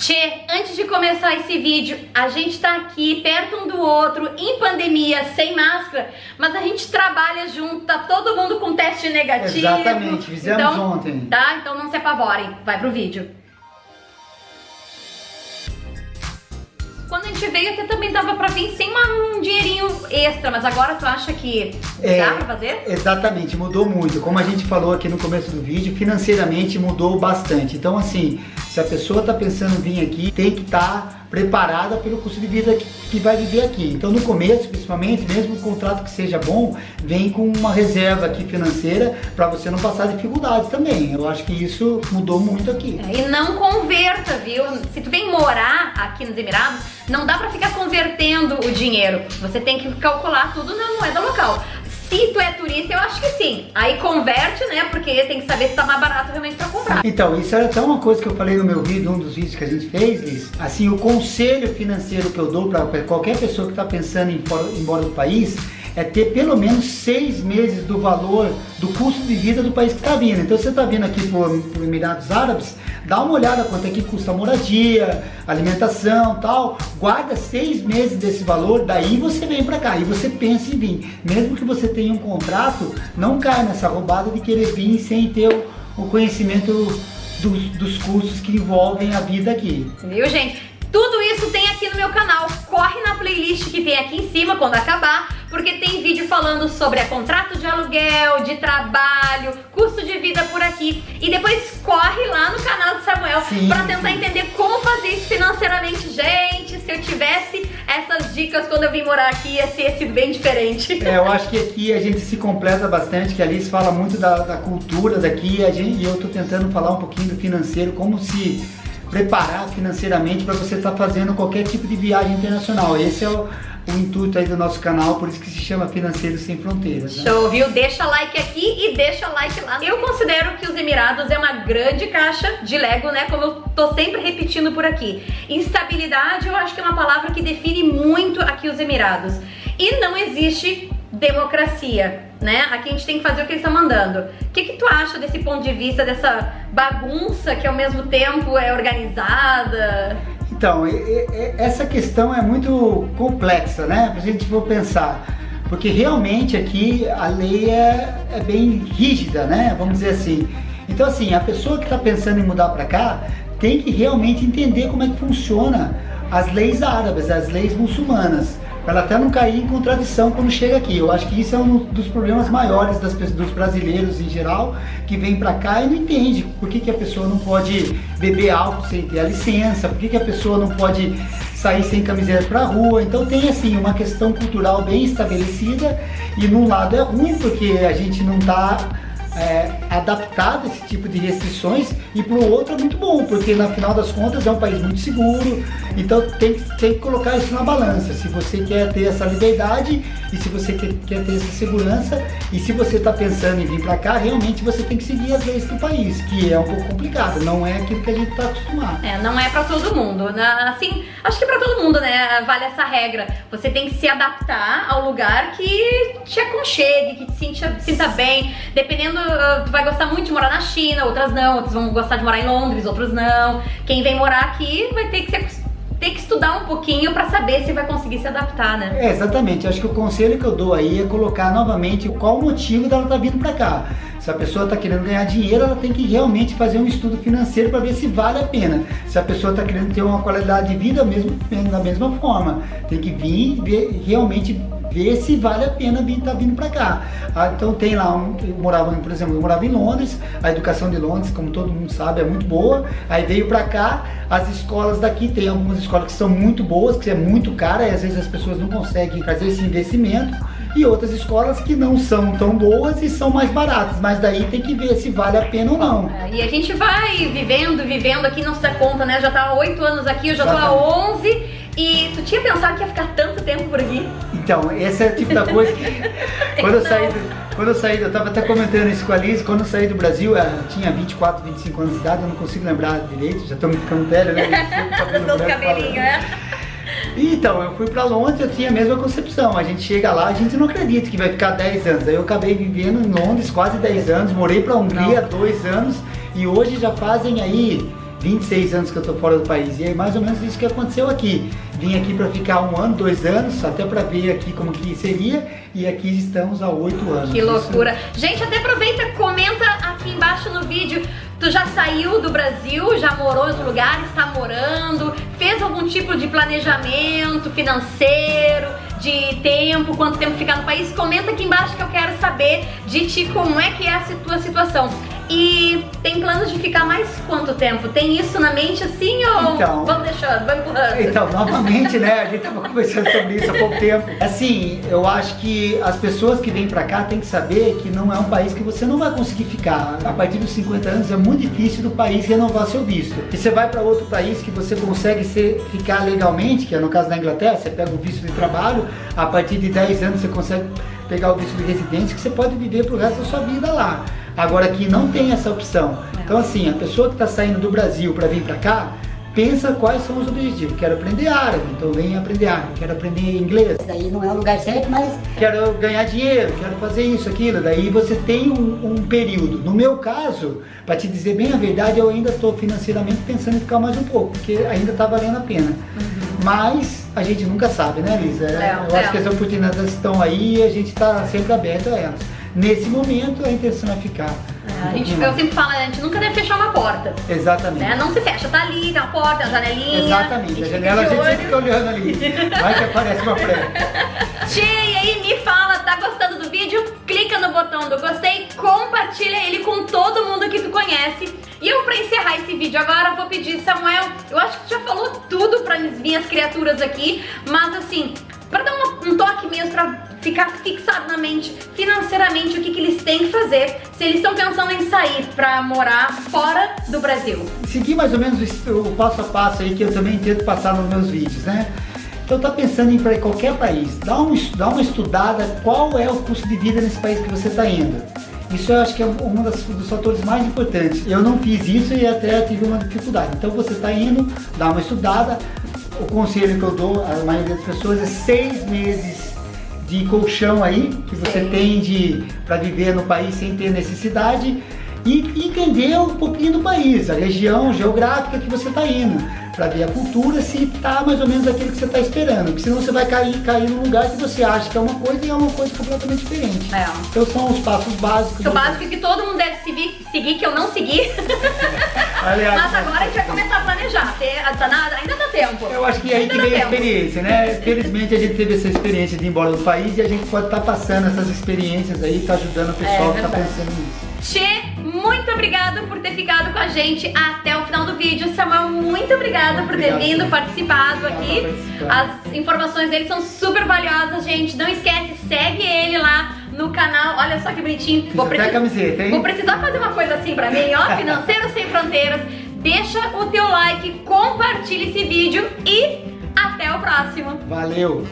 Tchê, antes de começar esse vídeo, a gente tá aqui perto um do outro, em pandemia, sem máscara, mas a gente trabalha junto, tá todo mundo com teste negativo. Exatamente, fizemos ontem. Tá? Então não se apavorem, vai pro vídeo. Quando a gente veio até também dava pra vir sem um dinheirinho extra, mas agora tu acha que dá pra fazer? Exatamente, mudou muito. Como a gente falou aqui no começo do vídeo, financeiramente mudou bastante. Então assim, se a pessoa tá pensando em vir aqui, tem que estar preparada pelo custo de vida que vai viver aqui. Então no começo, principalmente, mesmo o contrato que seja bom, vem com uma reserva aqui financeira para você não passar dificuldades também. Eu acho que isso mudou muito aqui. E não converta, viu? Se tu vem morar aqui nos Emirados, não dá pra ficar convertendo o dinheiro. Você tem que calcular tudo na moeda local. Se tu é turista, eu acho que sim. Aí converte, né? Porque tem que saber se tá mais barato realmente pra comprar. Então, isso era até uma coisa que eu falei no meu vídeo, um dos vídeos que a gente fez, Liz. Assim, o conselho financeiro que eu dou pra qualquer pessoa que tá pensando em ir embora do país é ter pelo menos 6 meses do valor do custo de vida do país que está vindo. Então você está vindo aqui para os Emirados Árabes, dá uma olhada quanto é que custa a moradia, alimentação, tal. Guarda 6 meses desse valor, daí você vem para cá e você pensa em vir. Mesmo que você tenha um contrato, não cai nessa roubada de querer vir sem ter o conhecimento dos custos que envolvem a vida aqui. Viu, gente? Tudo isso tem aqui no meu canal. Corre na playlist que tem aqui em cima quando acabar, porque tem vídeo falando sobre contrato de aluguel, de trabalho, custo de vida por aqui. E depois corre lá no canal do Samuel para tentar entender como fazer isso financeiramente. Gente, se eu tivesse essas dicas quando eu vim morar aqui, ia ter sido bem diferente. Eu acho que aqui a gente se completa bastante, que a Alice fala muito da cultura daqui, e eu tô tentando falar um pouquinho do financeiro, como se preparar financeiramente para você estar fazendo qualquer tipo de viagem internacional. Esse é o intuito aí do nosso canal, por isso que se chama Financeiro Sem Fronteiras, né? Show, viu? Deixa like aqui e deixa like lá. Eu considero que os Emirados é uma grande caixa de Lego, né? Como eu tô sempre repetindo por aqui. Instabilidade, eu acho que é uma palavra que define muito aqui os Emirados. E não existe democracia, né? Aqui a gente tem que fazer o que eles estão mandando. O que tu acha desse ponto de vista, dessa bagunça que ao mesmo tempo é organizada? Então, essa questão é muito complexa, né? Pra gente for pensar. Porque realmente aqui a lei é bem rígida, né? Vamos dizer assim. Então assim, a pessoa que está pensando em mudar para cá tem que realmente entender como é que funciona as leis árabes, as leis muçulmanas, para ela até não cair em contradição quando chega aqui. Eu acho que isso é um dos problemas maiores dos brasileiros em geral, que vem para cá e não entende por que a pessoa não pode beber álcool sem ter a licença, por que a pessoa não pode sair sem camiseta para a rua. Então tem assim uma questão cultural bem estabelecida, e num lado é ruim porque a gente não está adaptado a esse tipo de restrições, e pro outro é muito bom, porque na final das contas é um país muito seguro. Então tem que colocar isso na balança, se você quer ter essa liberdade e se você quer ter essa segurança, e se você está pensando em vir para cá, realmente você tem que seguir as leis do país, que é um pouco complicado, não é aquilo que a gente está acostumado. Não é para todo mundo, assim, acho que para todo mundo, né, vale essa regra. Você tem que se adaptar ao lugar que te aconchegue, que te sinta bem. Dependendo, tu vai gostar muito de morar na China, outras não, outros vão gostar de morar em Londres, outros não. Quem vem morar aqui vai ter que estudar um pouquinho para saber se vai conseguir se adaptar, né? Exatamente. Acho que o conselho que eu dou aí é colocar novamente qual o motivo dela estar vindo para cá. Se a pessoa está querendo ganhar dinheiro, ela tem que realmente fazer um estudo financeiro para ver se vale a pena. Se a pessoa está querendo ter uma qualidade de vida da mesma forma, tem que vir realmente ver se vale a pena estar vindo para cá. Então tem lá, eu morava em Londres, a educação de Londres, como todo mundo sabe, é muito boa. Aí veio para cá, as escolas daqui, tem algumas escolas que são muito boas, que é muito cara, e às vezes as pessoas não conseguem fazer esse investimento, e outras escolas que não são tão boas e são mais baratas, mas daí tem que ver se vale a pena ou não. E a gente vai vivendo aqui, não se dá conta, né? Já tá há 8 anos aqui, eu já tô há 11, e tu tinha pensado que ia ficar tanto tempo por aqui? Então, esse é o tipo da coisa que quando eu saí, eu tava até comentando isso com a Liz, quando eu saí do Brasil, eu tinha 24, 25 anos de idade, eu não consigo lembrar direito, já tô me ficando velho, né? Dos cabelinhos, Então, eu fui pra Londres, eu tinha a mesma concepção. A gente chega lá, a gente não acredita que vai ficar 10 anos. Aí eu acabei vivendo em Londres quase 10 anos, morei pra Hungria 2 anos, e hoje já fazem aí 26 anos que eu tô fora do país. E é mais ou menos isso que aconteceu aqui. Vim aqui para ficar 1 ano, 2 anos, até para ver aqui como que seria. E aqui estamos há 8 anos. Que loucura. Gente, até aproveita, comenta aqui embaixo no vídeo. Tu já saiu do Brasil, já morou em outro lugar, está morando, fez algum tipo de planejamento financeiro, de tempo, quanto tempo ficar no país? Comenta aqui embaixo que eu quero saber de ti como é que é a tua situação. E tem planos de ficar mais quanto tempo? Tem isso na mente assim ou então, vamos deixando, vamos empurrando? Então, novamente, né, a gente tava conversando sobre isso há pouco tempo. Assim, eu acho que as pessoas que vêm pra cá têm que saber que não é um país que você não vai conseguir ficar. A partir dos 50 anos é muito difícil do país renovar seu visto. E você vai para outro país que você consegue ficar legalmente, que é no caso da Inglaterra, você pega o visto de trabalho, a partir de 10 anos você consegue pegar o visto de residência, que você pode viver pro resto da sua vida lá. Agora aqui não tem essa opção. Então assim, a pessoa que está saindo do Brasil para vir para cá, pensa quais são os objetivos. Quero aprender árabe, então vem aprender árabe. Quero aprender inglês. Daí não é o lugar certo, mas... Quero ganhar dinheiro, quero fazer isso, aquilo. Daí você tem um período. No meu caso, para te dizer bem a verdade, eu ainda estou financeiramente pensando em ficar mais um pouco, porque ainda está valendo a pena. Mas a gente nunca sabe, né, Lisa? Eu acho que as oportunidades estão aí e a gente está sempre aberto a elas. Nesse momento, a intenção é ficar. Eu sempre falo, a gente nunca deve fechar uma porta. Exatamente. Né? Não se fecha, tá ali, tem uma porta, tem uma janelinha. Exatamente, a janela a gente sempre fica olhando ali. Vai que aparece uma frente. Tchê, e aí, me fala, tá gostando do vídeo? Clica no botão do gostei, compartilha ele com todo mundo que tu conhece. E eu, pra encerrar esse vídeo agora, vou pedir, Samuel, eu acho que tu já falou tudo para minhas criaturas aqui, mas assim, para dar um toque mesmo, pra ficar fixado na mente, financeiramente, o que eles têm que fazer se eles estão pensando em sair pra morar fora do Brasil. Seguir mais ou menos o passo a passo aí que eu também tento passar nos meus vídeos, né? Então tá pensando em ir para qualquer país, dá uma estudada qual é o custo de vida nesse país que você está indo. Isso eu acho que é um dos fatores mais importantes. Eu não fiz isso e até tive uma dificuldade. Então você está indo, dá uma estudada. O conselho que eu dou à maioria das pessoas é 6 meses de colchão aí, que você tem para viver no país sem ter necessidade, e entender um pouquinho do país, a região geográfica que você está indo, para ver a cultura, se está mais ou menos aquilo que você está esperando, porque senão você vai cair num lugar que você acha que é uma coisa e é uma coisa completamente diferente. Então são os passos básicos. O básico que todo mundo deve seguir, que eu não segui. Aliás, mas agora a gente vai começar a planejar, ainda dá tempo. Eu acho que aí que vem a experiência, né? Felizmente a gente teve essa experiência de ir embora do país e a gente pode estar passando essas experiências aí, tá ajudando o pessoal que está pensando nisso. Tchê, muito obrigada por ter ficado com a gente até o final do vídeo. Samuel, muito obrigada por ter vindo, participado aqui. As informações dele são super valiosas, gente. Não esquece, segue ele lá no canal. Olha só que bonitinho. Vou precisar fazer uma coisa assim pra mim, ó. Financeiro Sem Fronteiras. Deixa o teu like, compartilha esse vídeo e até o próximo. Valeu!